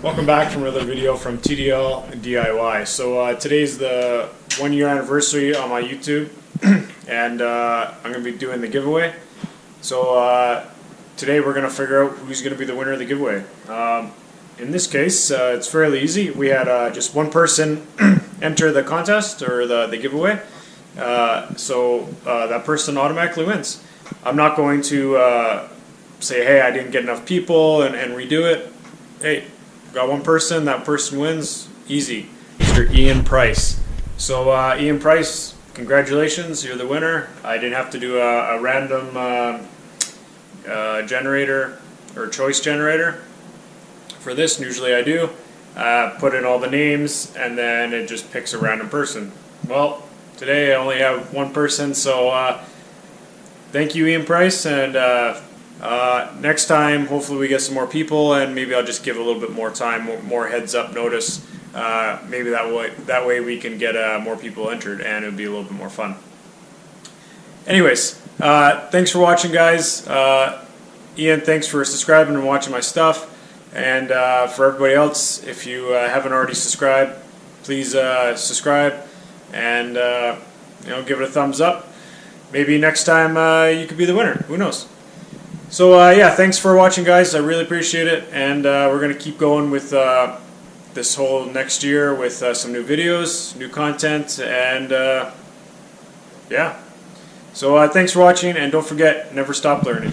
Welcome back from another video from TDL DIY. So today's the 1 year anniversary on my YouTube and I'm going to be doing the giveaway. So today we're going to figure out who's going to be the winner of the giveaway. In this case it's fairly easy. We had just one person enter the contest or the giveaway, so that person automatically wins. I'm not going to say, hey, I didn't get enough people and redo it. Hey, got one person, that person wins, easy. Mr. Ian Price. So Ian Price, congratulations, you're the winner. I didn't have to do a random generator or choice generator for this. Usually I do. Put in all the names and then it just picks a random person. Well, today I only have one person, so thank you, Ian Price, and next time hopefully we get some more people, and maybe I'll just give a little bit more time, more heads up notice. Maybe that way we can get more people entered and it would be a little bit more fun. Anyways, thanks for watching, guys. Ian, thanks for subscribing and watching my stuff, and for everybody else, if you haven't already subscribed, please subscribe and give it a thumbs up. Maybe next time you could be the winner, who knows. So yeah, thanks for watching, guys. I really appreciate it, and we're going to keep going with this whole next year with some new videos, new content, and yeah. So thanks for watching, and don't forget, never stop learning.